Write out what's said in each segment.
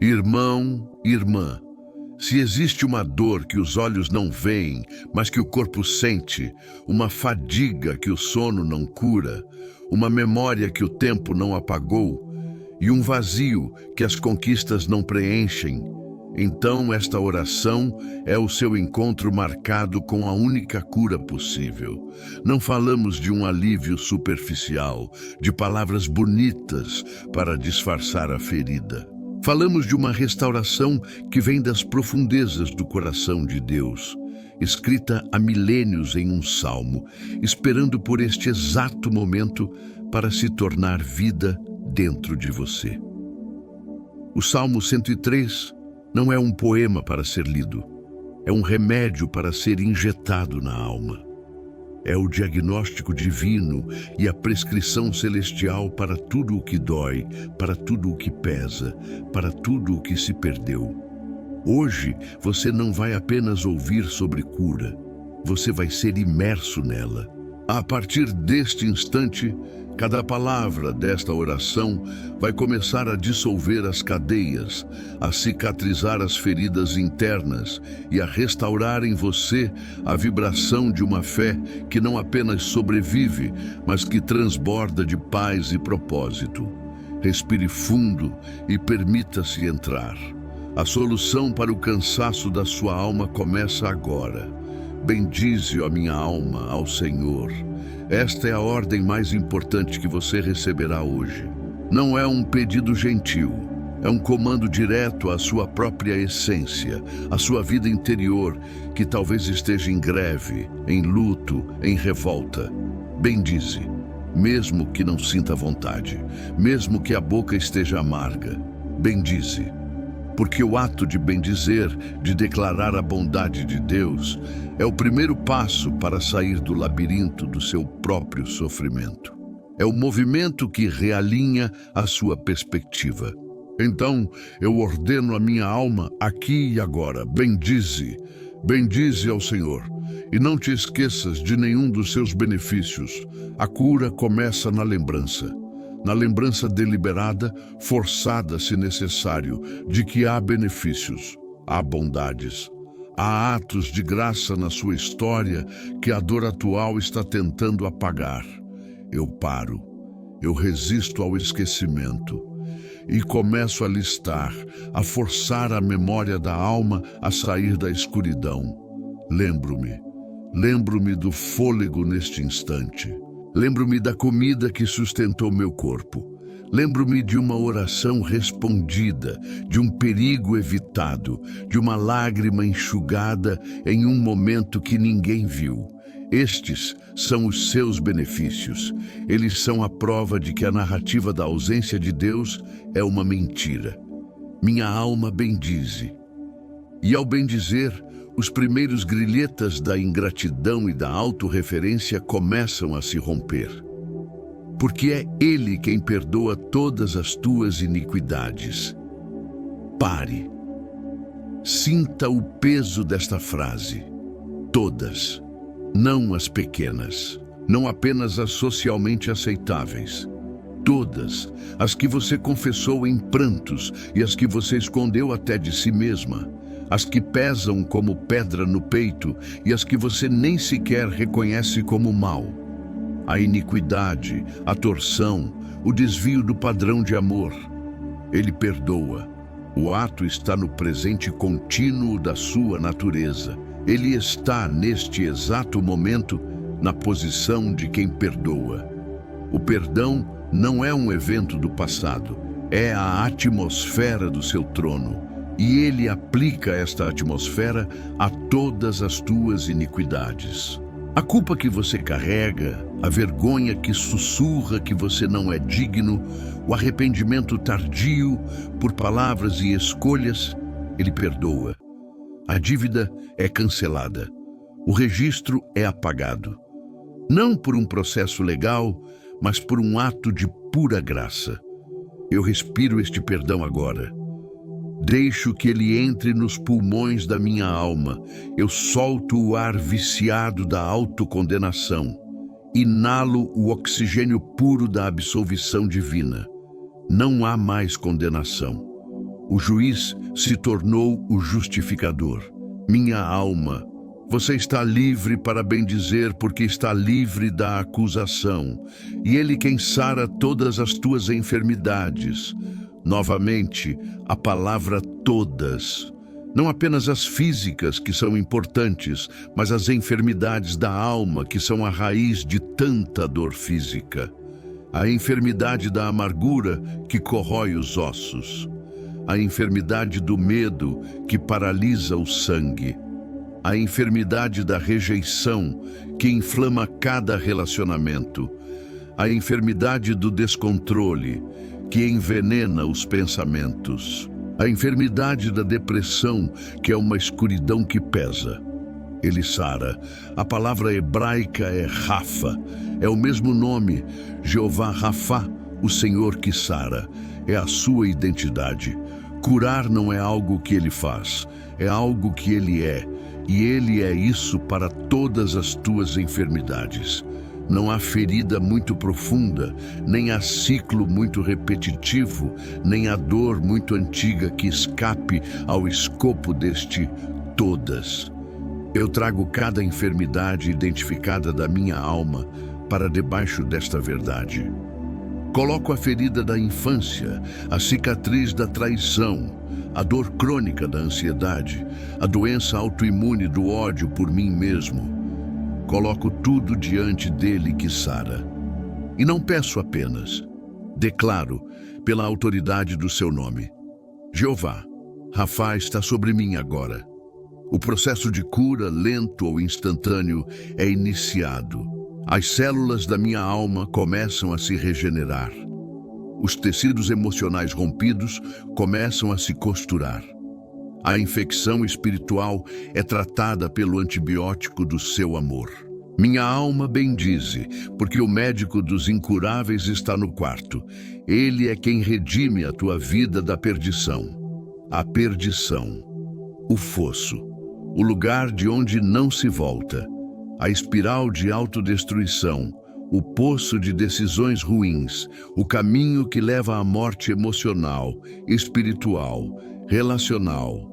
Irmão, irmã, se existe uma dor que os olhos não veem, mas que o corpo sente, uma fadiga que o sono não cura, uma memória que o tempo não apagou e um vazio que as conquistas não preenchem, então esta oração é o seu encontro marcado com a única cura possível. Não falamos de um alívio superficial, de palavras bonitas para disfarçar a ferida. Falamos de uma restauração que vem das profundezas do coração de Deus, escrita há milênios em um salmo, esperando por este exato momento para se tornar vida dentro de você. O Salmo 103 não é um poema para ser lido, é um remédio para ser injetado na alma. É o diagnóstico divino e a prescrição celestial para tudo o que dói, para tudo o que pesa, para tudo o que se perdeu. Hoje, você não vai apenas ouvir sobre cura, você vai ser imerso nela. A partir deste instante, cada palavra desta oração vai começar a dissolver as cadeias, a cicatrizar as feridas internas e a restaurar em você a vibração de uma fé que não apenas sobrevive, mas que transborda de paz e propósito. Respire fundo e permita-se entrar. A solução para o cansaço da sua alma começa agora. Bendize, ó minha alma, ao Senhor. Esta é a ordem mais importante que você receberá hoje. Não é um pedido gentil, é um comando direto à sua própria essência, à sua vida interior, que talvez esteja em greve, em luto, em revolta. Bendize, mesmo que não sinta vontade, mesmo que a boca esteja amarga. Bendize. Porque o ato de bendizer, de declarar a bondade de Deus, é o primeiro passo para sair do labirinto do seu próprio sofrimento. É o movimento que realinha a sua perspectiva. Então, eu ordeno a minha alma aqui e agora, bendize, bendize ao Senhor. E não te esqueças de nenhum dos seus benefícios. A cura começa na lembrança deliberada, forçada se necessário, de que há benefícios, há bondades, há atos de graça na sua história que a dor atual está tentando apagar. Eu paro, eu resisto ao esquecimento e começo a listar, a forçar a memória da alma a sair da escuridão. Lembro-me do fôlego neste instante. Lembro-me da comida que sustentou meu corpo. Lembro-me de uma oração respondida, de um perigo evitado, de uma lágrima enxugada em um momento que ninguém viu. Estes são os seus benefícios. Eles são a prova de que a narrativa da ausência de Deus é uma mentira. Minha alma bendize. E ao bendizer, os primeiros grilhetas da ingratidão e da autorreferência começam a se romper. Porque é Ele quem perdoa todas as tuas iniquidades. Pare. Sinta o peso desta frase. Todas, não as pequenas, não apenas as socialmente aceitáveis. Todas, as que você confessou em prantos e as que você escondeu até de si mesma. As que pesam como pedra no peito e as que você nem sequer reconhece como mal. A iniquidade, a torção, o desvio do padrão de amor. Ele perdoa. O ato está no presente contínuo da sua natureza. Ele está, neste exato momento, na posição de quem perdoa. O perdão não é um evento do passado, é a atmosfera do seu trono. E Ele aplica esta atmosfera a todas as tuas iniquidades. A culpa que você carrega, a vergonha que sussurra que você não é digno, o arrependimento tardio por palavras e escolhas, Ele perdoa. A dívida é cancelada. O registro é apagado. Não por um processo legal, mas por um ato de pura graça. Eu respiro este perdão agora. Deixo que ele entre nos pulmões da minha alma. Eu solto o ar viciado da autocondenação. Inalo o oxigênio puro da absolvição divina. Não há mais condenação. O juiz se tornou o justificador. Minha alma, você está livre para bendizer, porque está livre da acusação. E Ele quem sara todas as tuas enfermidades. Novamente, a palavra todas. Não apenas as físicas, que são importantes, mas as enfermidades da alma, que são a raiz de tanta dor física. A enfermidade da amargura, que corrói os ossos. A enfermidade do medo, que paralisa o sangue. A enfermidade da rejeição, que inflama cada relacionamento. A enfermidade do descontrole, que envenena os pensamentos. A enfermidade da depressão, que é uma escuridão que pesa. Ele sara. A palavra hebraica é Rafa. É o mesmo nome, Jeová Rafa, o Senhor que sara. É a sua identidade. Curar não é algo que Ele faz, é algo que Ele é. E Ele é isso para todas as tuas enfermidades. Não há ferida muito profunda, nem há ciclo muito repetitivo, nem há dor muito antiga que escape ao escopo deste todas. Eu trago cada enfermidade identificada da minha alma para debaixo desta verdade. Coloco a ferida da infância, a cicatriz da traição, a dor crônica da ansiedade, a doença autoimune do ódio por mim mesmo. Coloco tudo diante dele que sara. E não peço apenas, declaro pela autoridade do seu nome. Jeová, Rafa está sobre mim agora. O processo de cura, lento ou instantâneo, é iniciado. As células da minha alma começam a se regenerar. Os tecidos emocionais rompidos começam a se costurar. A infecção espiritual é tratada pelo antibiótico do seu amor. Minha alma bendize, porque o médico dos incuráveis está no quarto. Ele é quem redime a tua vida da perdição. A perdição, o fosso, o lugar de onde não se volta, a espiral de autodestruição, o poço de decisões ruins, o caminho que leva à morte emocional, espiritual, relacional.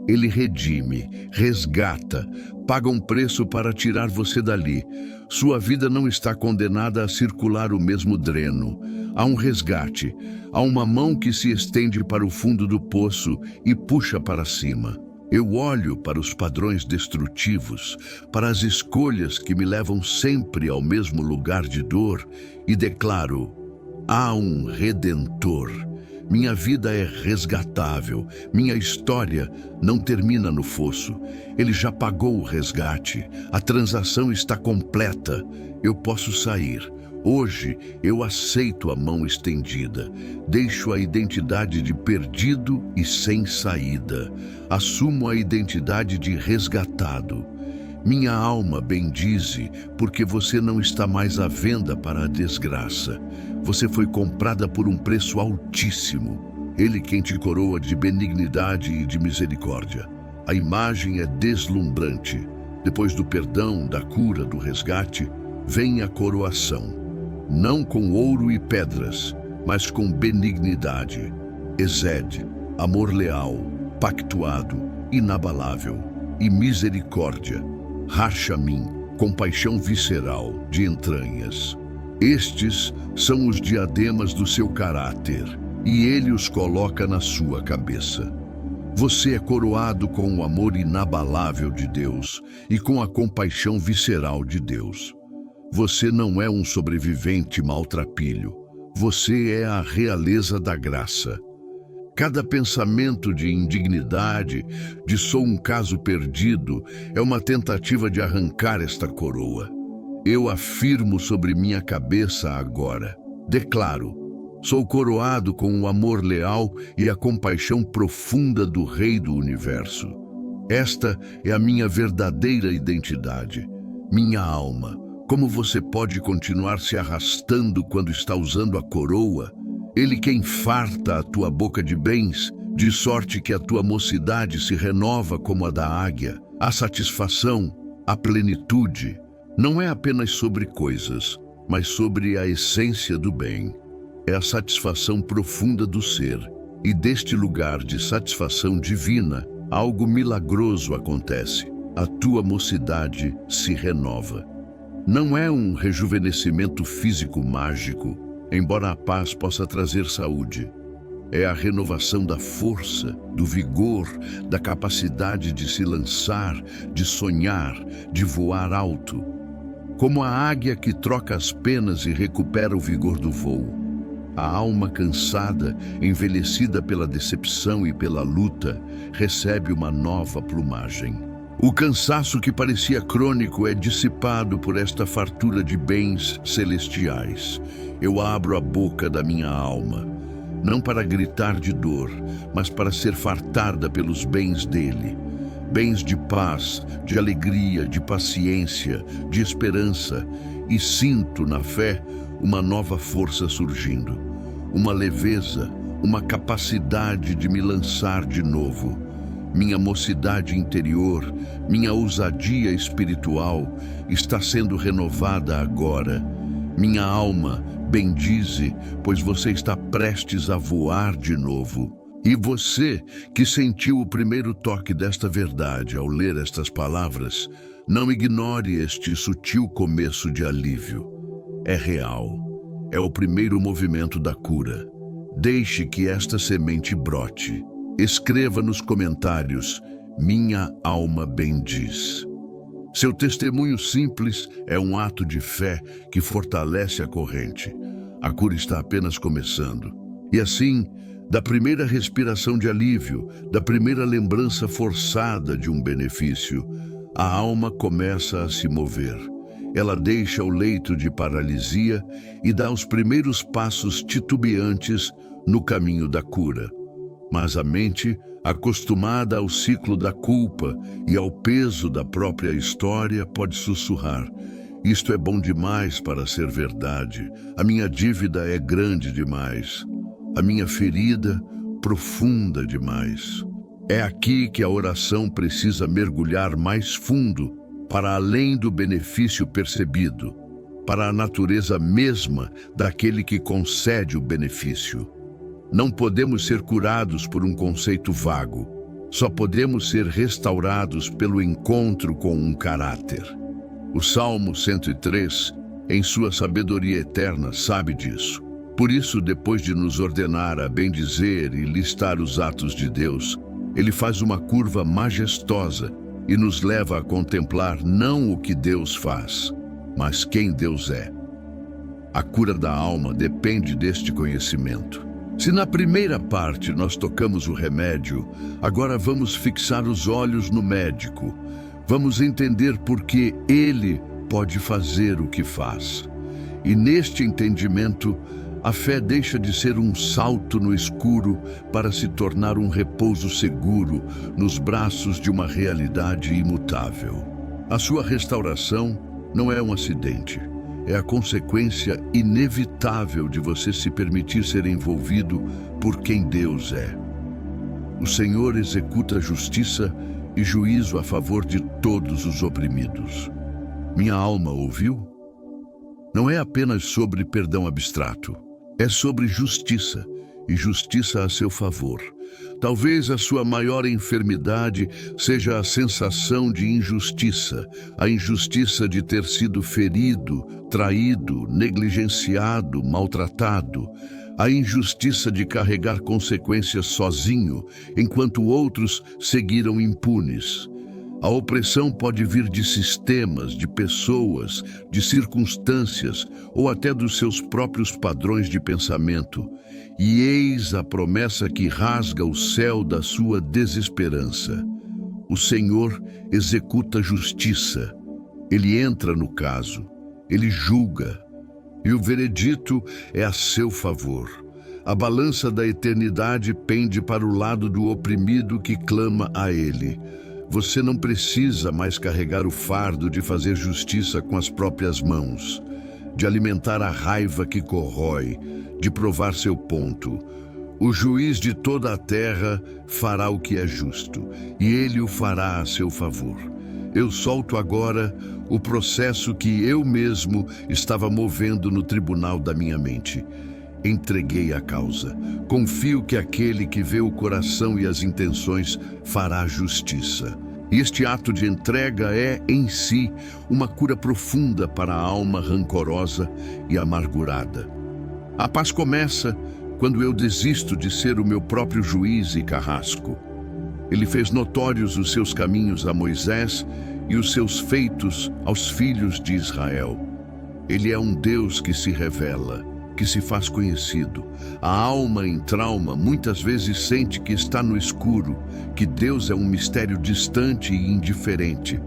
Ele redime, resgata, paga um preço para tirar você dali. Sua vida não está condenada a circular o mesmo dreno. Há um resgate, há uma mão que se estende para o fundo do poço e puxa para cima. Eu olho para os padrões destrutivos, para as escolhas que me levam sempre ao mesmo lugar de dor e declaro: há um Redentor. Minha vida é resgatável, minha história não termina no fosso. Ele já pagou o resgate, a transação está completa. Eu posso sair. Hoje eu aceito a mão estendida, deixo a identidade de perdido e sem saída, assumo a identidade de resgatado. Minha alma bendize, porque você não está mais à venda para a desgraça. Você foi comprada por um preço altíssimo. Ele quem te coroa de benignidade e de misericórdia. A imagem é deslumbrante. Depois do perdão, da cura, do resgate, vem a coroação. Não com ouro e pedras, mas com benignidade. Esed, amor leal, pactuado, inabalável, e misericórdia. Rachamim, compaixão visceral, de entranhas. Estes são os diademas do seu caráter, e ele os coloca na sua cabeça. Você é coroado com o amor inabalável de Deus e com a compaixão visceral de Deus. Você não é um sobrevivente maltrapilho. Você é a realeza da graça. Cada pensamento de indignidade, de sou um caso perdido, é uma tentativa de arrancar esta coroa. Eu afirmo sobre minha cabeça agora. Declaro: sou coroado com o amor leal e a compaixão profunda do Rei do Universo. Esta é a minha verdadeira identidade, minha alma. Como você pode continuar se arrastando quando está usando a coroa? Ele quem farta a tua boca de bens, de sorte que a tua mocidade se renova como a da águia. A satisfação, a plenitude, não é apenas sobre coisas, mas sobre a essência do bem. É a satisfação profunda do ser. E deste lugar de satisfação divina, algo milagroso acontece. A tua mocidade se renova. Não é um rejuvenescimento físico mágico, embora a paz possa trazer saúde. É a renovação da força, do vigor, da capacidade de se lançar, de sonhar, de voar alto. Como a águia que troca as penas e recupera o vigor do voo. A alma cansada, envelhecida pela decepção e pela luta, recebe uma nova plumagem. O cansaço que parecia crônico é dissipado por esta fartura de bens celestiais. Eu abro a boca da minha alma, não para gritar de dor, mas para ser fartada pelos bens dele. Bens de paz, de alegria, de paciência, de esperança. E sinto na fé uma nova força surgindo. Uma leveza, uma capacidade de me lançar de novo. Minha mocidade interior, minha ousadia espiritual está sendo renovada agora. Minha alma, bendize, pois você está prestes a voar de novo. E você, que sentiu o primeiro toque desta verdade ao ler estas palavras, não ignore este sutil começo de alívio. É real. É o primeiro movimento da cura. Deixe que esta semente brote. Escreva nos comentários, minha alma bendiz. Seu testemunho simples é um ato de fé que fortalece a corrente. A cura está apenas começando. E assim, da primeira respiração de alívio, da primeira lembrança forçada de um benefício, a alma começa a se mover. Ela deixa o leito de paralisia e dá os primeiros passos titubeantes no caminho da cura. Mas a mente, acostumada ao ciclo da culpa e ao peso da própria história, pode sussurrar: isto é bom demais para ser verdade. A minha dívida é grande demais. A minha ferida, profunda demais. É aqui que a oração precisa mergulhar mais fundo, para além do benefício percebido, para a natureza mesma daquele que concede o benefício. Não podemos ser curados por um conceito vago. Só podemos ser restaurados pelo encontro com um caráter. O Salmo 103, em sua sabedoria eterna, sabe disso. Por isso, depois de nos ordenar a bendizer e listar os atos de Deus, ele faz uma curva majestosa e nos leva a contemplar não o que Deus faz, mas quem Deus é. A cura da alma depende deste conhecimento. Se na primeira parte nós tocamos o remédio, agora vamos fixar os olhos no médico. Vamos entender por que ele pode fazer o que faz. E neste entendimento, a fé deixa de ser um salto no escuro para se tornar um repouso seguro nos braços de uma realidade imutável. A sua restauração não é um acidente. É a consequência inevitável de você se permitir ser envolvido por quem Deus é. O Senhor executa justiça e juízo a favor de todos os oprimidos. Minha alma ouviu? Não é apenas sobre perdão abstrato. É sobre justiça, e justiça a seu favor. Talvez a sua maior enfermidade seja a sensação de injustiça, a injustiça de ter sido ferido, traído, negligenciado, maltratado, a injustiça de carregar consequências sozinho, enquanto outros seguiram impunes. A opressão pode vir de sistemas, de pessoas, de circunstâncias ou até dos seus próprios padrões de pensamento. E eis a promessa que rasga o céu da sua desesperança. O Senhor executa justiça. Ele entra no caso. Ele julga. E o veredito é a seu favor. A balança da eternidade pende para o lado do oprimido que clama a Ele. Você não precisa mais carregar o fardo de fazer justiça com as próprias mãos, de alimentar a raiva que corrói, de provar seu ponto. O juiz de toda a terra fará o que é justo, e ele o fará a seu favor. Eu solto agora o processo que eu mesmo estava movendo no tribunal da minha mente. entreguei a causa. Confio que aquele que vê o coração e as intenções fará justiça. E este ato de entrega é, em si, uma cura profunda para a alma rancorosa e amargurada. A paz começa quando eu desisto de ser o meu próprio juiz e carrasco. Ele fez notórios os seus caminhos a Moisés e os seus feitos aos filhos de Israel. Ele é um Deus que se revela, que se faz conhecido. A alma em trauma muitas vezes sente que está no escuro, que Deus é um mistério distante e indiferente.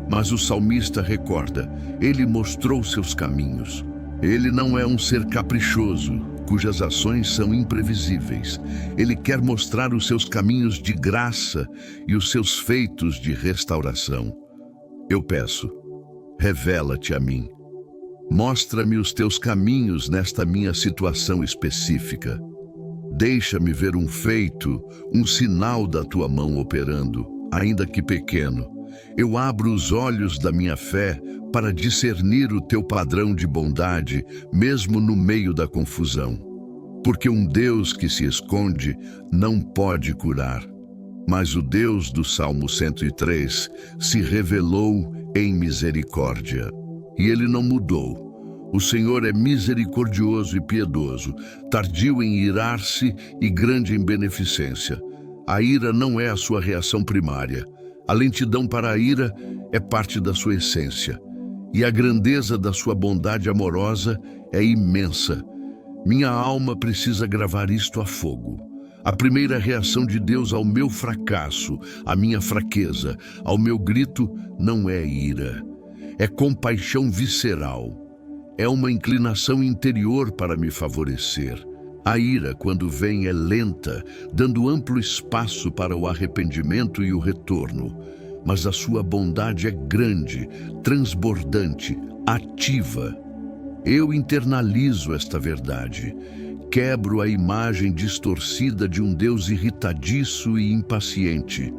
Mas o salmista recorda, ele mostrou seus caminhos. Ele não é um ser caprichoso, cujas ações são imprevisíveis. Ele quer mostrar os seus caminhos de graça e os seus feitos de restauração. Eu peço, revela-te a mim. Mostra-me os teus caminhos nesta minha situação específica. Deixa-me ver um feito, um sinal da tua mão operando, ainda que pequeno. Eu abro os olhos da minha fé para discernir o teu padrão de bondade, mesmo no meio da confusão. Porque um Deus que se esconde não pode curar. Mas o Deus do Salmo 103 se revelou em misericórdia. E ele não mudou. O Senhor é misericordioso e piedoso, tardio em irar-se e grande em beneficência. A ira não é a sua reação primária. A lentidão para a ira é parte da sua essência. E a grandeza da sua bondade amorosa é imensa. Minha alma precisa gravar isto a fogo. A primeira reação de Deus ao meu fracasso, à minha fraqueza, ao meu grito, não é ira. É compaixão visceral. É uma inclinação interior para me favorecer. A ira, quando vem, é lenta, dando amplo espaço para o arrependimento e o retorno. Mas a sua bondade é grande, transbordante, ativa. Eu internalizo esta verdade. Quebro a imagem distorcida de um Deus irritadiço e impaciente.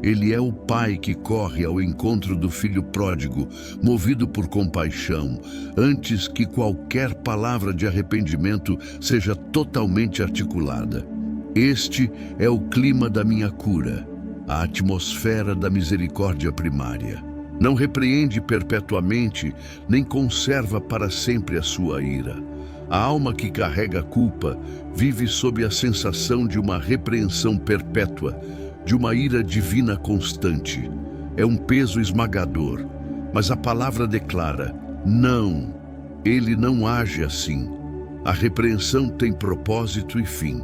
Ele é o pai que corre ao encontro do filho pródigo, movido por compaixão, antes que qualquer palavra de arrependimento seja totalmente articulada. Este é o clima da minha cura, a atmosfera da misericórdia primária. Não repreende perpetuamente, nem conserva para sempre a sua ira. A alma que carrega a culpa vive sob a sensação de uma repreensão perpétua, de uma ira divina constante. É um peso esmagador, mas a palavra declara, não, ele não age assim. A repreensão tem propósito e fim.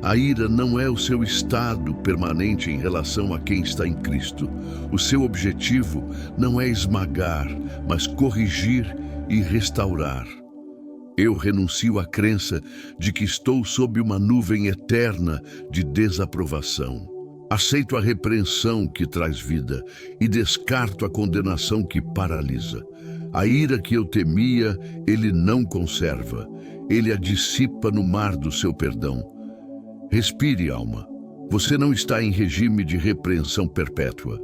A ira não é o seu estado permanente em relação a quem está em Cristo. O seu objetivo não é esmagar, mas corrigir e restaurar. Eu renuncio à crença de que estou sob uma nuvem eterna de desaprovação. Aceito a repreensão que traz vida e descarto a condenação que paralisa. A ira que eu temia, ele não conserva. Ele a dissipa no mar do seu perdão. Respire, alma. Você não está em regime de repreensão perpétua.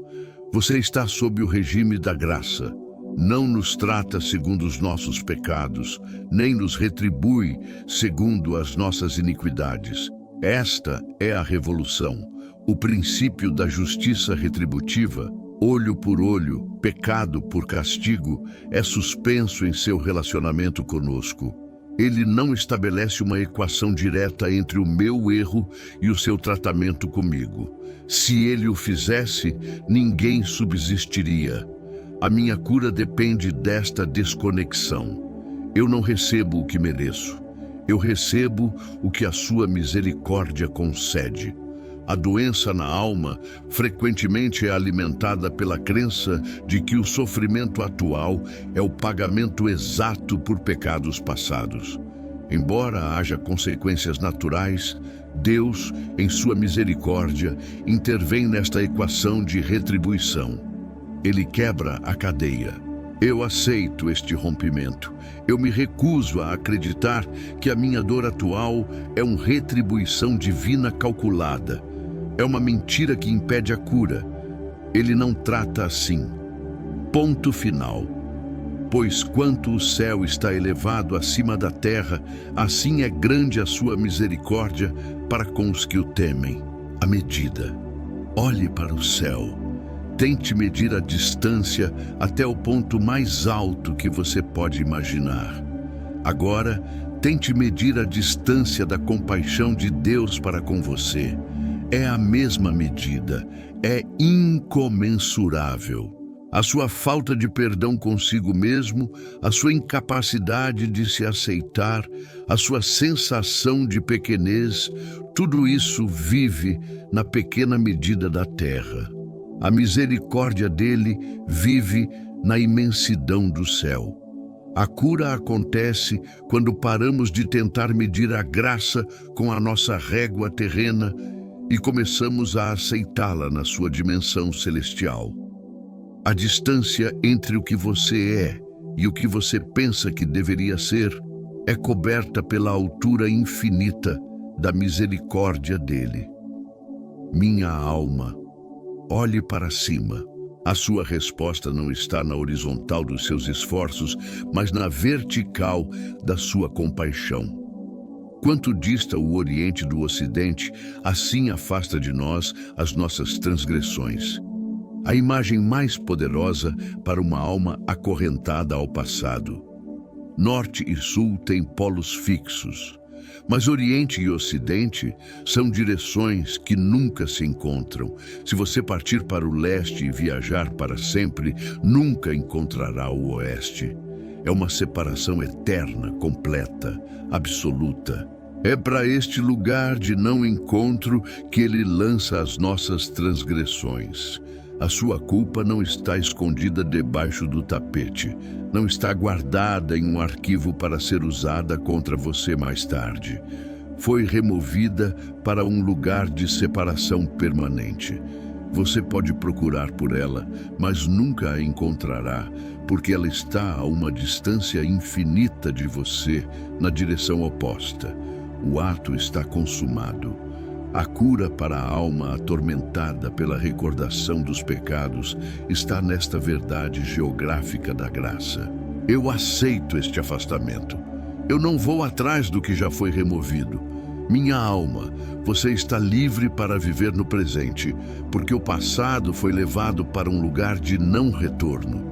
Você está sob o regime da graça. Não nos trata segundo os nossos pecados, nem nos retribui segundo as nossas iniquidades. Esta é a revolução. O princípio da justiça retributiva, olho por olho, pecado por castigo, é suspenso em seu relacionamento conosco. Ele não estabelece uma equação direta entre o meu erro e o seu tratamento comigo. Se ele o fizesse, ninguém subsistiria. A minha cura depende desta desconexão. Eu não recebo o que mereço. Eu recebo o que a sua misericórdia concede. A doença na alma frequentemente é alimentada pela crença de que o sofrimento atual é o pagamento exato por pecados passados. Embora haja consequências naturais, Deus, em sua misericórdia, intervém nesta equação de retribuição. Ele quebra a cadeia. Eu aceito este rompimento. Eu me recuso a acreditar que a minha dor atual é uma retribuição divina calculada. É uma mentira que impede a cura. Ele não trata assim. Ponto final. Pois quanto o céu está elevado acima da terra, assim é grande a sua misericórdia para com os que o temem. A medida. Olhe para o céu. Tente medir a distância até o ponto mais alto que você pode imaginar. Agora, tente medir a distância da compaixão de Deus para com você. É a mesma medida, é incomensurável. A sua falta de perdão consigo mesmo, a sua incapacidade de se aceitar, a sua sensação de pequenez, tudo isso vive na pequena medida da terra. A misericórdia dele vive na imensidão do céu. A cura acontece quando paramos de tentar medir a graça com a nossa régua terrena e começamos a aceitá-la na sua dimensão celestial. A distância entre o que você é e o que você pensa que deveria ser é coberta pela altura infinita da misericórdia dele. Minha alma, olhe para cima. A sua resposta não está na horizontal dos seus esforços, mas na vertical da sua compaixão. Quanto dista o Oriente do Ocidente, assim afasta de nós as nossas transgressões. A imagem mais poderosa para uma alma acorrentada ao passado. Norte e Sul têm polos fixos, mas Oriente e Ocidente são direções que nunca se encontram. Se você partir para o leste e viajar para sempre, nunca encontrará o oeste. É uma separação eterna, completa, absoluta. É para este lugar de não encontro que ele lança as nossas transgressões. A sua culpa não está escondida debaixo do tapete, não está guardada em um arquivo para ser usada contra você mais tarde. Foi removida para um lugar de separação permanente. Você pode procurar por ela, mas nunca a encontrará, porque ela está a uma distância infinita de você, na direção oposta. O ato está consumado. A cura para a alma atormentada pela recordação dos pecados está nesta verdade geográfica da graça. Eu aceito este afastamento. Eu não vou atrás do que já foi removido. Minha alma, você está livre para viver no presente, porque o passado foi levado para um lugar de não retorno.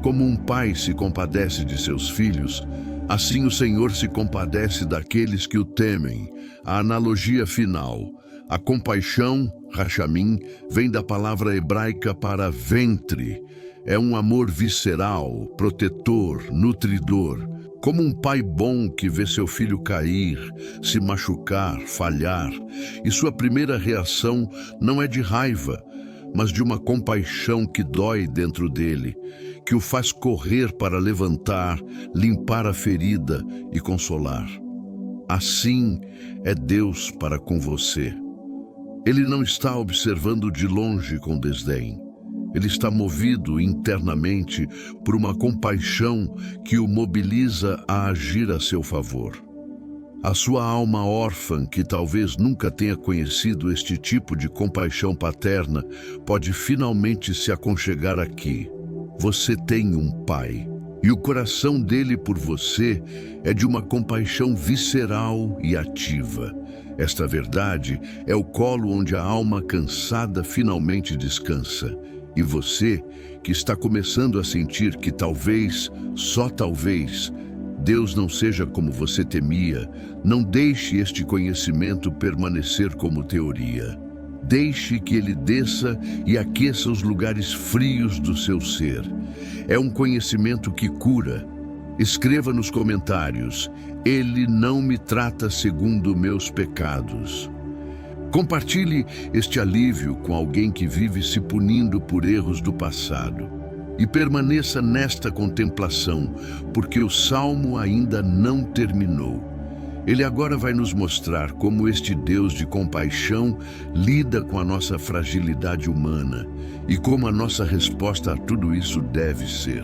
Como um pai se compadece de seus filhos, assim o Senhor se compadece daqueles que o temem. A analogia final. A compaixão, rachamim, vem da palavra hebraica para ventre. É um amor visceral, protetor, nutridor. Como um pai bom que vê seu filho cair, se machucar, falhar, e sua primeira reação não é de raiva, mas de uma compaixão que dói dentro dele, que o faz correr para levantar, limpar a ferida e consolar. Assim é Deus para com você. Ele não está observando de longe com desdém. Ele está movido internamente por uma compaixão que o mobiliza a agir a seu favor. A sua alma órfã, que talvez nunca tenha conhecido este tipo de compaixão paterna, pode finalmente se aconchegar aqui. Você tem um pai, e o coração dele por você é de uma compaixão visceral e ativa. Esta verdade é o colo onde a alma cansada finalmente descansa. E você, que está começando a sentir que talvez, só talvez, Deus não seja como você temia, não deixe este conhecimento permanecer como teoria. Deixe que ele desça e aqueça os lugares frios do seu ser. É um conhecimento que cura. Escreva nos comentários: ele não me trata segundo meus pecados. Compartilhe este alívio com alguém que vive se punindo por erros do passado. E permaneça nesta contemplação, porque o Salmo ainda não terminou. Ele agora vai nos mostrar como este Deus de compaixão lida com a nossa fragilidade humana e como a nossa resposta a tudo isso deve ser.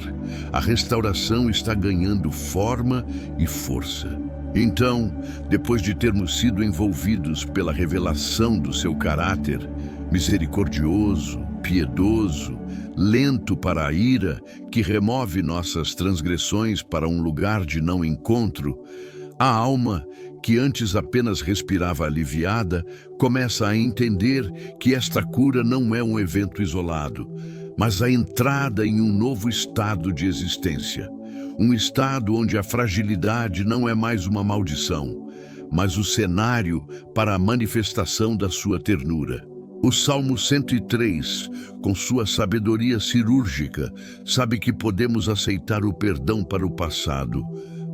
A restauração está ganhando forma e força. Então, depois de termos sido envolvidos pela revelação do seu caráter misericordioso, piedoso, lento para a ira, que remove nossas transgressões para um lugar de não encontro, a alma, que antes apenas respirava aliviada, começa a entender que esta cura não é um evento isolado, mas a entrada em um novo estado de existência. Um estado onde a fragilidade não é mais uma maldição, mas o cenário para a manifestação da sua ternura. O Salmo 103, com sua sabedoria cirúrgica, sabe que podemos aceitar o perdão para o passado,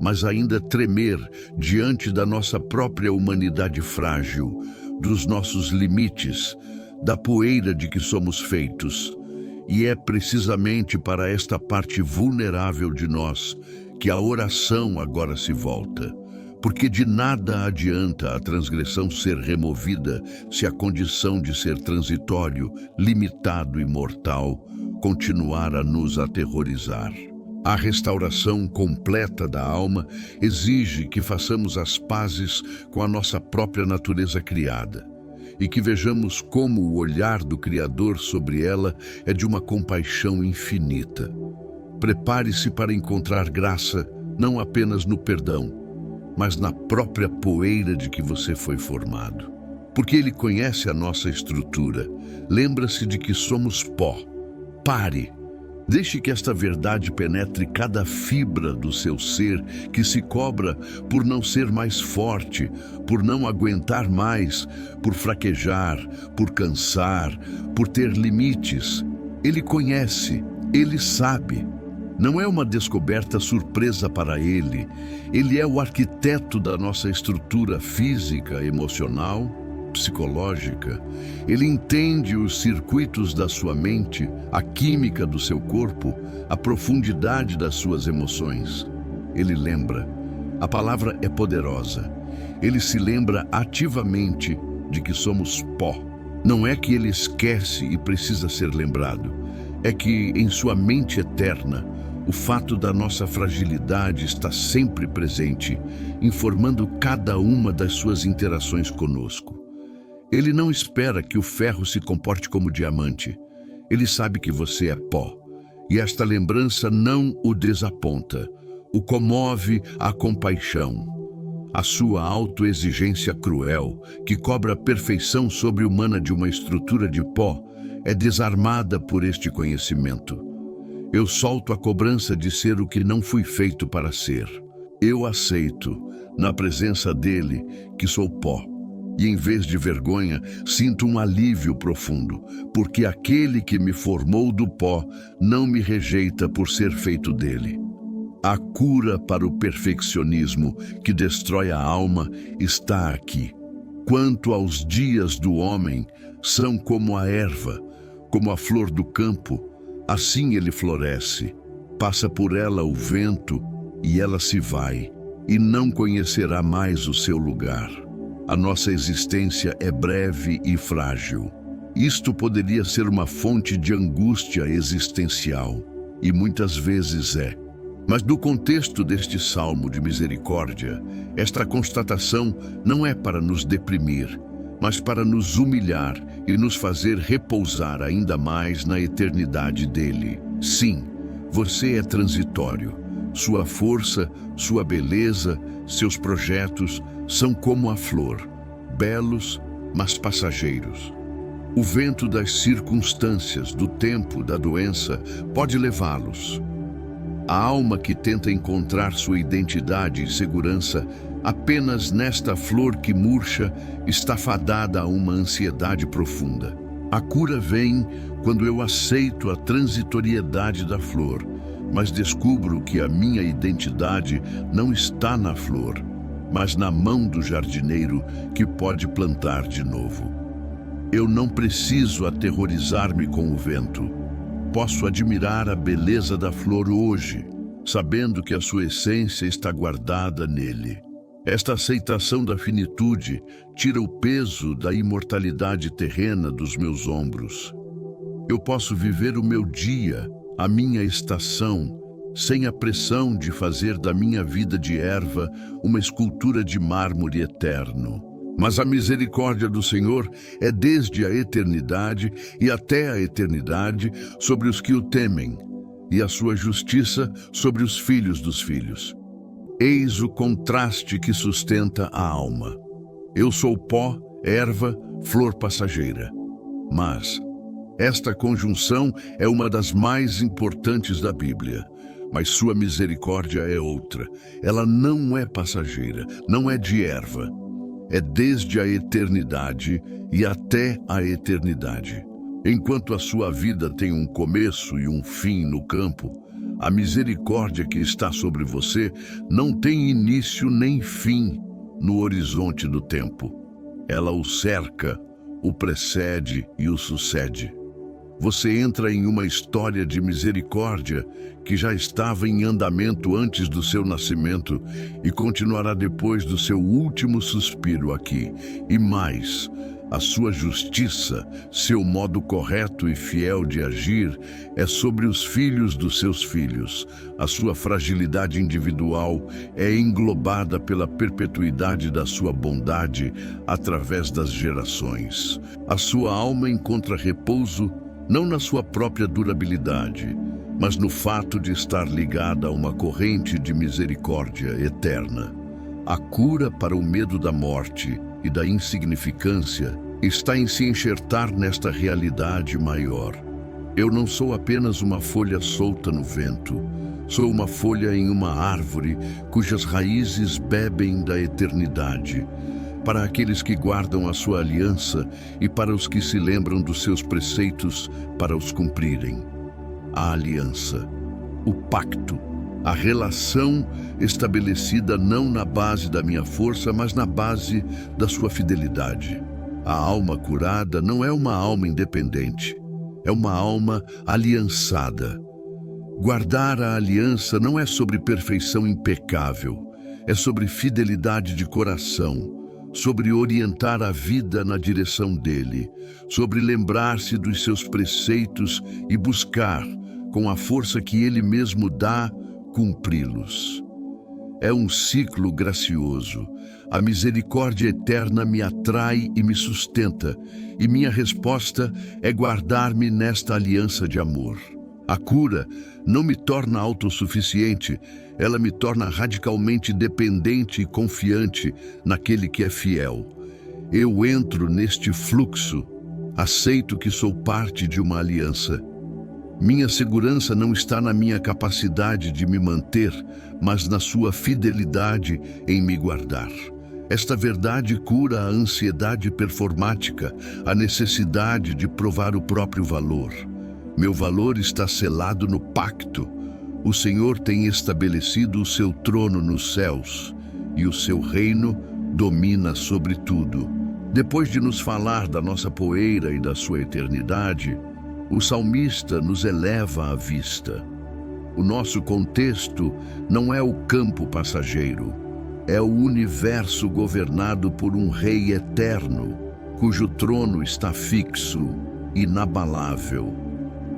mas ainda tremer diante da nossa própria humanidade frágil, dos nossos limites, da poeira de que somos feitos. E é precisamente para esta parte vulnerável de nós que a oração agora se volta. Porque de nada adianta a transgressão ser removida se a condição de ser transitório, limitado e mortal continuar a nos aterrorizar. A restauração completa da alma exige que façamos as pazes com a nossa própria natureza criada e que vejamos como o olhar do Criador sobre ela é de uma compaixão infinita. Prepare-se para encontrar graça não apenas no perdão, mas na própria poeira de que você foi formado. Porque Ele conhece a nossa estrutura. Lembra-se de que somos pó. Pare. Deixe que esta verdade penetre cada fibra do seu ser que se cobra por não ser mais forte, por não aguentar mais, por fraquejar, por cansar, por ter limites. Ele conhece, Ele sabe. Não é uma descoberta surpresa para Ele. Ele é o arquiteto da nossa estrutura física, emocional, psicológica. Ele entende os circuitos da sua mente, a química do seu corpo, a profundidade das suas emoções. Ele lembra. A palavra é poderosa. Ele se lembra ativamente de que somos pó. Não é que ele esquece e precisa ser lembrado. É que em sua mente eterna, o fato da nossa fragilidade está sempre presente, informando cada uma das suas interações conosco. Ele não espera que o ferro se comporte como diamante. Ele sabe que você é pó. E esta lembrança não o desaponta. O comove a compaixão. A sua autoexigência cruel, que cobra a perfeição sobre-humana de uma estrutura de pó, é desarmada por este conhecimento. Eu solto a cobrança de ser o que não fui feito para ser. Eu aceito, na presença dele, que sou pó. E em vez de vergonha, sinto um alívio profundo, porque aquele que me formou do pó não me rejeita por ser feito dele. A cura para o perfeccionismo que destrói a alma está aqui. Quanto aos dias do homem, são como a erva, como a flor do campo. Assim ele floresce, passa por ela o vento e ela se vai, e não conhecerá mais o seu lugar. A nossa existência é breve e frágil. Isto poderia ser uma fonte de angústia existencial, e muitas vezes é. Mas no contexto deste salmo de misericórdia, esta constatação não é para nos deprimir, mas para nos humilhar e nos fazer repousar ainda mais na eternidade dele. Sim, você é transitório. Sua força, sua beleza, seus projetos são como a flor, belos, mas passageiros. O vento das circunstâncias, do tempo, da doença, pode levá-los. A alma que tenta encontrar sua identidade e segurança apenas nesta flor que murcha está fadada a uma ansiedade profunda. A cura vem quando eu aceito a transitoriedade da flor, mas descubro que a minha identidade não está na flor, mas na mão do jardineiro que pode plantar de novo. Eu não preciso aterrorizar-me com o vento. Posso admirar a beleza da flor hoje, sabendo que a sua essência está guardada nele. Esta aceitação da finitude tira o peso da imortalidade terrena dos meus ombros. Eu posso viver o meu dia, a minha estação, sem a pressão de fazer da minha vida de erva uma escultura de mármore eterno. Mas a misericórdia do Senhor é desde a eternidade e até a eternidade sobre os que o temem, e a sua justiça sobre os filhos dos filhos. Eis o contraste que sustenta a alma. Eu sou pó, erva, flor passageira. Mas esta conjunção é uma das mais importantes da Bíblia. Mas sua misericórdia é outra. Ela não é passageira, não é de erva. É desde a eternidade e até a eternidade. Enquanto a sua vida tem um começo e um fim no campo, a misericórdia que está sobre você não tem início nem fim no horizonte do tempo. Ela o cerca, o precede e o sucede. Você entra em uma história de misericórdia que já estava em andamento antes do seu nascimento e continuará depois do seu último suspiro aqui. E mais, a sua justiça, seu modo correto e fiel de agir, é sobre os filhos dos seus filhos. A sua fragilidade individual é englobada pela perpetuidade da sua bondade através das gerações. A sua alma encontra repouso não na sua própria durabilidade, mas no fato de estar ligada a uma corrente de misericórdia eterna. A cura para o medo da morte e da insignificância está em se enxertar nesta realidade maior. Eu não sou apenas uma folha solta no vento, sou uma folha em uma árvore cujas raízes bebem da eternidade. Para aqueles que guardam a sua aliança e para os que se lembram dos seus preceitos para os cumprirem. A aliança, o pacto, a relação estabelecida não na base da minha força, mas na base da sua fidelidade. A alma curada não é uma alma independente, é uma alma aliançada. Guardar a aliança não é sobre perfeição impecável, é sobre fidelidade de coração, sobre orientar a vida na direção dele, sobre lembrar-se dos seus preceitos e buscar, com a força que ele mesmo dá, cumpri-los. É um ciclo gracioso. A misericórdia eterna me atrai e me sustenta, e minha resposta é guardar-me nesta aliança de amor. A cura não me torna autossuficiente, ela me torna radicalmente dependente e confiante naquele que é fiel. Eu entro neste fluxo, aceito que sou parte de uma aliança. Minha segurança não está na minha capacidade de me manter, mas na sua fidelidade em me guardar. Esta verdade cura a ansiedade performática, a necessidade de provar o próprio valor. Meu valor está selado no pacto. O Senhor tem estabelecido o seu trono nos céus, e o seu reino domina sobre tudo. Depois de nos falar da nossa poeira e da sua eternidade, o salmista nos eleva à vista. O nosso contexto não é o campo passageiro, é o universo governado por um rei eterno, cujo trono está fixo, inabalável.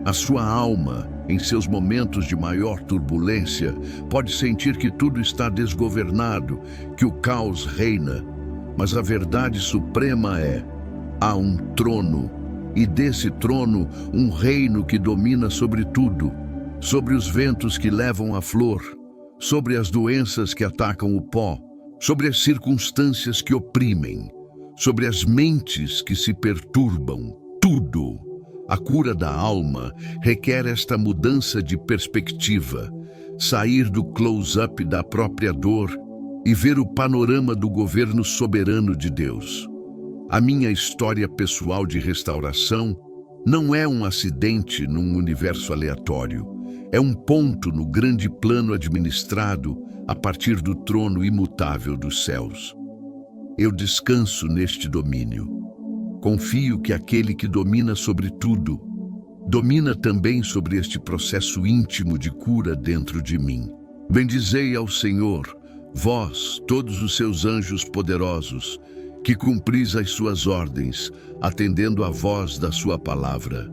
A sua alma, em seus momentos de maior turbulência, pode sentir que tudo está desgovernado, que o caos reina. Mas a verdade suprema é: há um trono, e desse trono um reino que domina sobre tudo, sobre os ventos que levam a flor, sobre as doenças que atacam o pó, sobre as circunstâncias que oprimem, sobre as mentes que se perturbam, tudo. A cura da alma requer esta mudança de perspectiva, sair do close-up da própria dor e ver o panorama do governo soberano de Deus. A minha história pessoal de restauração não é um acidente num universo aleatório, é um ponto no grande plano administrado a partir do trono imutável dos céus. Eu descanso neste domínio. Confio que aquele que domina sobre tudo, domina também sobre este processo íntimo de cura dentro de mim. Bendizei ao Senhor, vós, todos os seus anjos poderosos, que cumpris as suas ordens, atendendo à voz da sua palavra.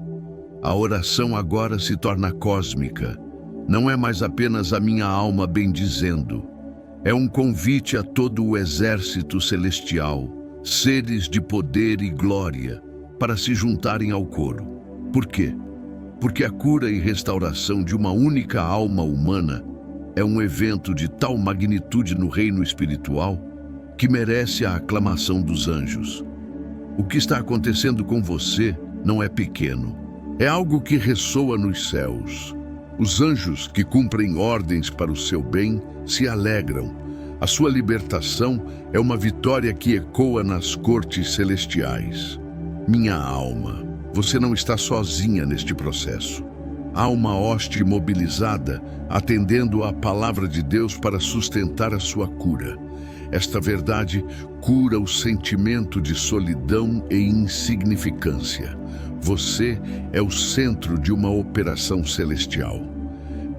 A oração agora se torna cósmica. Não é mais apenas a minha alma bendizendo. É um convite a todo o exército celestial. seres de poder e glória, para se juntarem ao coro. Por quê? Porque a cura e restauração de uma única alma humana é um evento de tal magnitude no reino espiritual que merece a aclamação dos anjos. O que está acontecendo com você não é pequeno. É algo que ressoa nos céus. Os anjos que cumprem ordens para o seu bem se alegram. A sua libertação é uma vitória que ecoa nas cortes celestiais. Minha alma, você não está sozinha neste processo. Há uma hoste mobilizada, atendendo à palavra de Deus para sustentar a sua cura. Esta verdade cura o sentimento de solidão e insignificância. Você é o centro de uma operação celestial.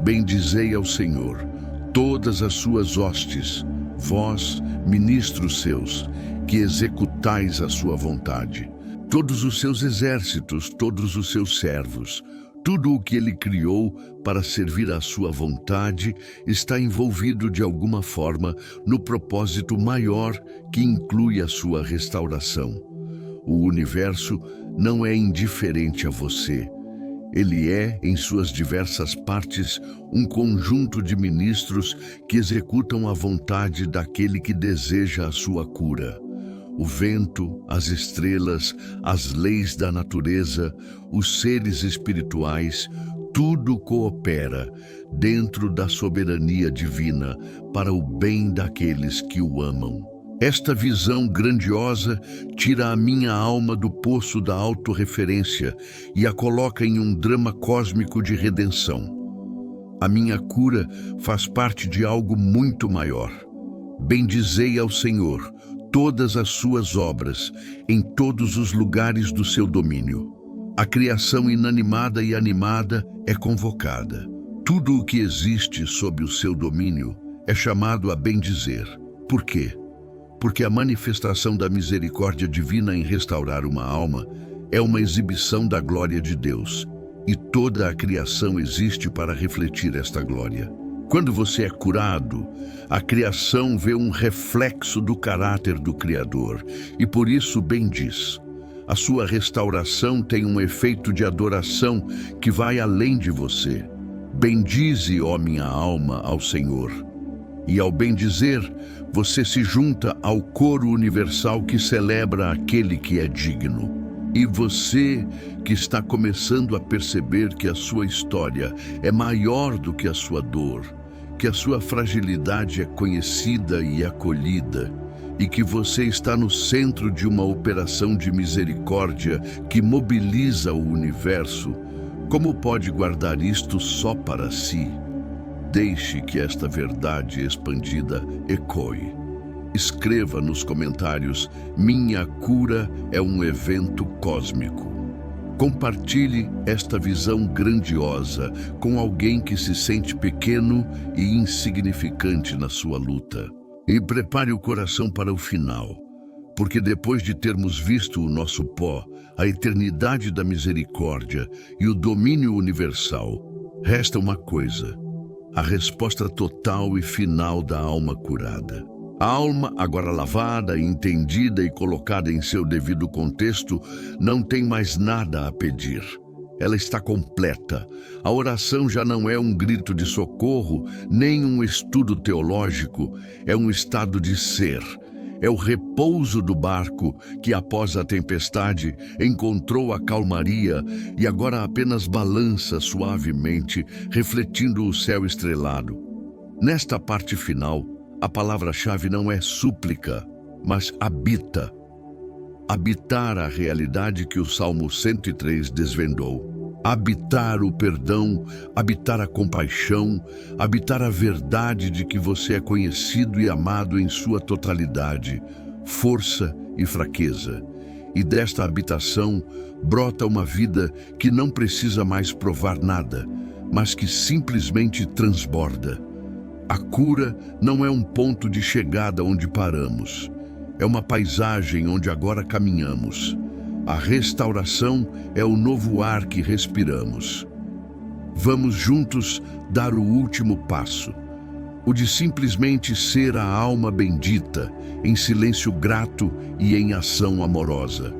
Bendizei ao Senhor todas as suas hostes, vós, ministros seus, que executais a sua vontade. Todos os seus exércitos, todos os seus servos, tudo o que ele criou para servir à sua vontade está envolvido de alguma forma no propósito maior que inclui a sua restauração. O universo não é indiferente a você. Ele é, em suas diversas partes, um conjunto de ministros que executam a vontade daquele que deseja a sua cura. O vento, as estrelas, as leis da natureza, os seres espirituais, tudo coopera dentro da soberania divina para o bem daqueles que o amam. Esta visão grandiosa tira a minha alma do poço da autorreferência e a coloca em um drama cósmico de redenção. A minha cura faz parte de algo muito maior. Bendizei ao Senhor todas as suas obras, em todos os lugares do seu domínio. A criação inanimada e animada é convocada. Tudo o que existe sob o seu domínio é chamado a bendizer. Por quê? Porque a manifestação da misericórdia divina em restaurar uma alma é uma exibição da glória de Deus, e toda a criação existe para refletir esta glória. Quando você é curado, a criação vê um reflexo do caráter do Criador e por isso bendiz. A sua restauração tem um efeito de adoração que vai além de você. Bendize, ó minha alma, ao Senhor. E ao bendizer, você se junta ao coro universal que celebra aquele que é digno. E você que está começando a perceber que a sua história é maior do que a sua dor, que a sua fragilidade é conhecida e acolhida, e que você está no centro de uma operação de misericórdia que mobiliza o universo, como pode guardar isto só para si? Deixe que esta verdade expandida ecoe. Escreva nos comentários: minha cura é um evento cósmico. Compartilhe esta visão grandiosa com alguém que se sente pequeno e insignificante na sua luta. E prepare o coração para o final, porque depois de termos visto o nosso pó, a eternidade da misericórdia e o domínio universal, resta uma coisa: a resposta total e final da alma curada. A alma, agora lavada, entendida e colocada em seu devido contexto, não tem mais nada a pedir. Ela está completa. A oração já não é um grito de socorro, nem um estudo teológico, é um estado de ser. É o repouso do barco que, após a tempestade, encontrou a calmaria e agora apenas balança suavemente, refletindo o céu estrelado. Nesta parte final, a palavra-chave não é súplica, mas habita. Habitar a realidade que o Salmo 103 desvendou. Habitar o perdão, habitar a compaixão, habitar a verdade de que você é conhecido e amado em sua totalidade, força e fraqueza. E desta habitação brota uma vida que não precisa mais provar nada, mas que simplesmente transborda. A cura não é um ponto de chegada onde paramos. É uma paisagem onde agora caminhamos. A restauração é o novo ar que respiramos. Vamos juntos dar o último passo. o de simplesmente ser a alma bendita, em silêncio grato e em ação amorosa.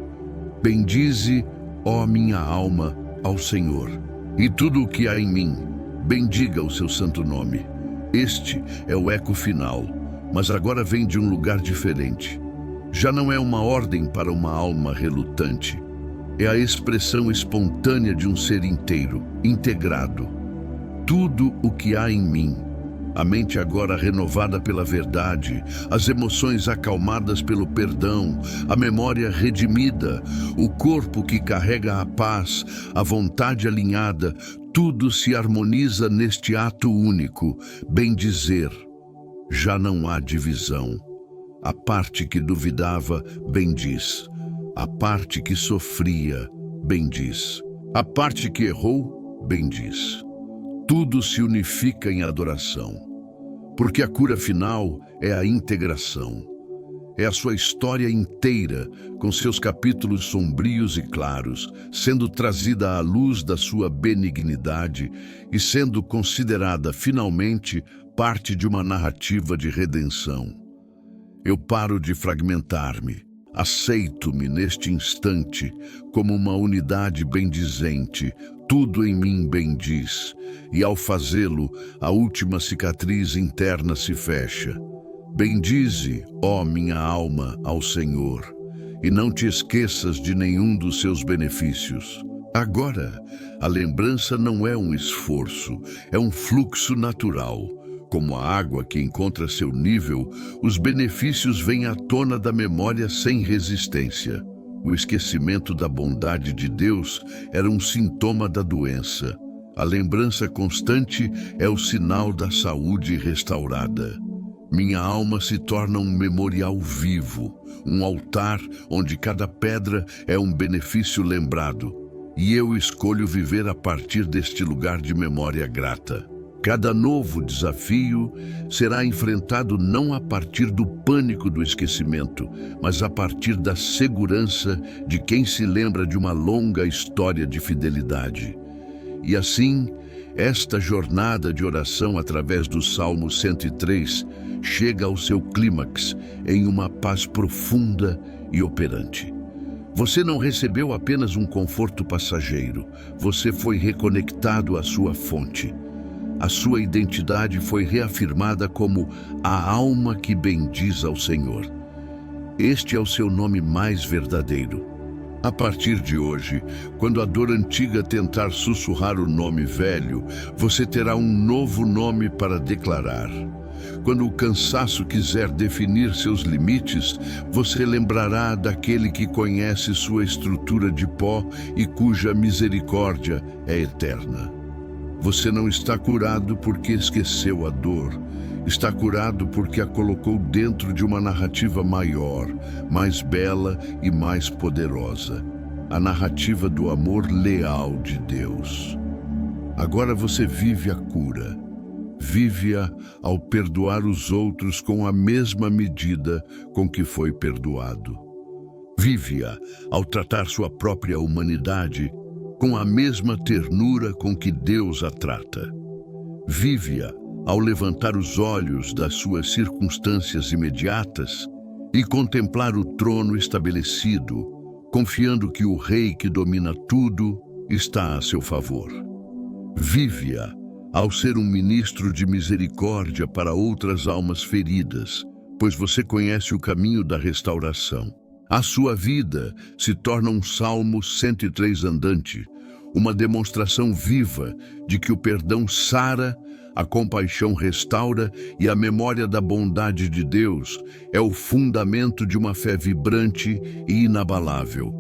Bendize, ó minha alma, ao Senhor, e tudo o que há em mim, bendiga o seu santo nome. Este é o eco final, mas agora vem de um lugar diferente. Já não é uma ordem para uma alma relutante. É a expressão espontânea de um ser inteiro, integrado. Tudo o que há em mim, a mente agora renovada pela verdade, as emoções acalmadas pelo perdão, a memória redimida, o corpo que carrega a paz, a vontade alinhada, tudo se harmoniza neste ato único, bendizer. Já não há divisão. A parte que duvidava, bendiz. A parte que sofria, bendiz. A parte que errou, bendiz. Tudo se unifica em adoração. Porque a cura final é a integração. É a sua história inteira, com seus capítulos sombrios e claros, sendo trazida à luz da sua benignidade e sendo considerada, finalmente, parte de uma narrativa de redenção. Eu paro de fragmentar-me, aceito-me neste instante como uma unidade bendizente, tudo em mim bendiz, e ao fazê-lo, a última cicatriz interna se fecha. Bendize, ó minha alma, ao Senhor, e não te esqueças de nenhum dos seus benefícios. Agora, a lembrança não é um esforço, é um fluxo natural. Como a água que encontra seu nível, os benefícios vêm à tona da memória sem resistência. O esquecimento da bondade de Deus era um sintoma da doença. A lembrança constante é o sinal da saúde restaurada. Minha alma se torna um memorial vivo, um altar onde cada pedra é um benefício lembrado. E eu escolho viver a partir deste lugar de memória grata. Cada novo desafio será enfrentado não a partir do pânico do esquecimento, mas a partir da segurança de quem se lembra de uma longa história de fidelidade. E assim, esta jornada de oração através do Salmo 103 chega ao seu clímax em uma paz profunda e operante. Você não recebeu apenas um conforto passageiro, você foi reconectado à sua fonte. A sua identidade foi reafirmada como a alma que bendiz ao Senhor. Este é o seu nome mais verdadeiro. A partir de hoje, quando a dor antiga tentar sussurrar o nome velho, você terá um novo nome para declarar. Quando o cansaço quiser definir seus limites, você lembrará daquele que conhece sua estrutura de pó e cuja misericórdia é eterna. Você não está curado porque esqueceu a dor. Está curado porque a colocou dentro de uma narrativa maior, mais bela e mais poderosa. A narrativa do amor leal de Deus. Agora você vive a cura. Vive-a ao perdoar os outros com a mesma medida com que foi perdoado. Vive-a ao tratar sua própria humanidade com a mesma ternura com que Deus a trata. Vive-a ao levantar os olhos das suas circunstâncias imediatas e contemplar o trono estabelecido, confiando que o Rei que domina tudo está a seu favor. Vive-a ao ser um ministro de misericórdia para outras almas feridas, pois você conhece o caminho da restauração. A sua vida se torna um Salmo 103 andante, uma demonstração viva de que o perdão sara, a compaixão restaura e a memória da bondade de Deus é o fundamento de uma fé vibrante e inabalável.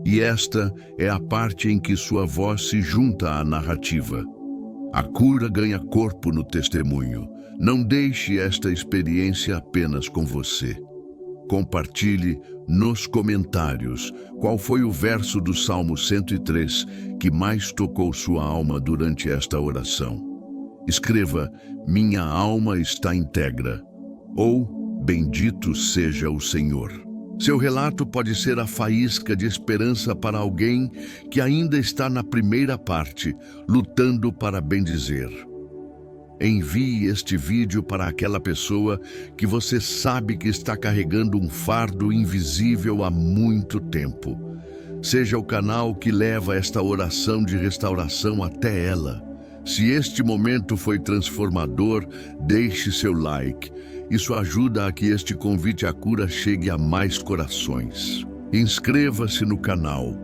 E esta é a parte em que sua voz se junta à narrativa. A cura ganha corpo no testemunho. Não deixe esta experiência apenas com você. Compartilhe nos comentários qual foi o verso do Salmo 103 que mais tocou sua alma durante esta oração. Escreva, minha alma está íntegra, ou bendito seja o Senhor. Seu relato pode ser a faísca de esperança para alguém que ainda está na primeira parte, lutando para bendizer. Envie este vídeo para aquela pessoa que você sabe que está carregando um fardo invisível há muito tempo. Seja o canal que leva esta oração de restauração até ela. Se este momento foi transformador, deixe seu like. Isso ajuda a que este convite à cura chegue a mais corações. Inscreva-se no canal,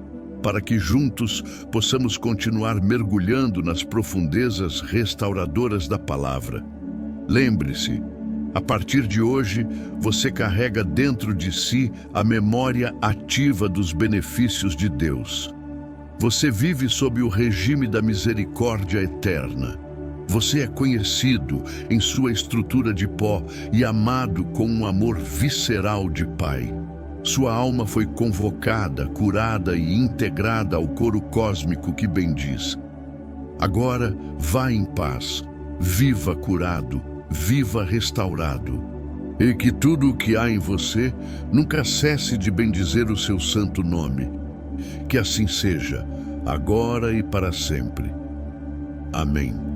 para que juntos possamos continuar mergulhando nas profundezas restauradoras da palavra. Lembre-se, a partir de hoje, você carrega dentro de si a memória ativa dos benefícios de Deus. Você vive sob o regime da misericórdia eterna. Você é conhecido em sua estrutura de pó e amado com um amor visceral de Pai. Sua alma foi convocada, curada e integrada ao coro cósmico que bendiz. Agora, vá em paz, viva curado, viva restaurado. E que tudo o que há em você nunca cesse de bendizer o seu santo nome. Que assim seja, agora e para sempre. Amém.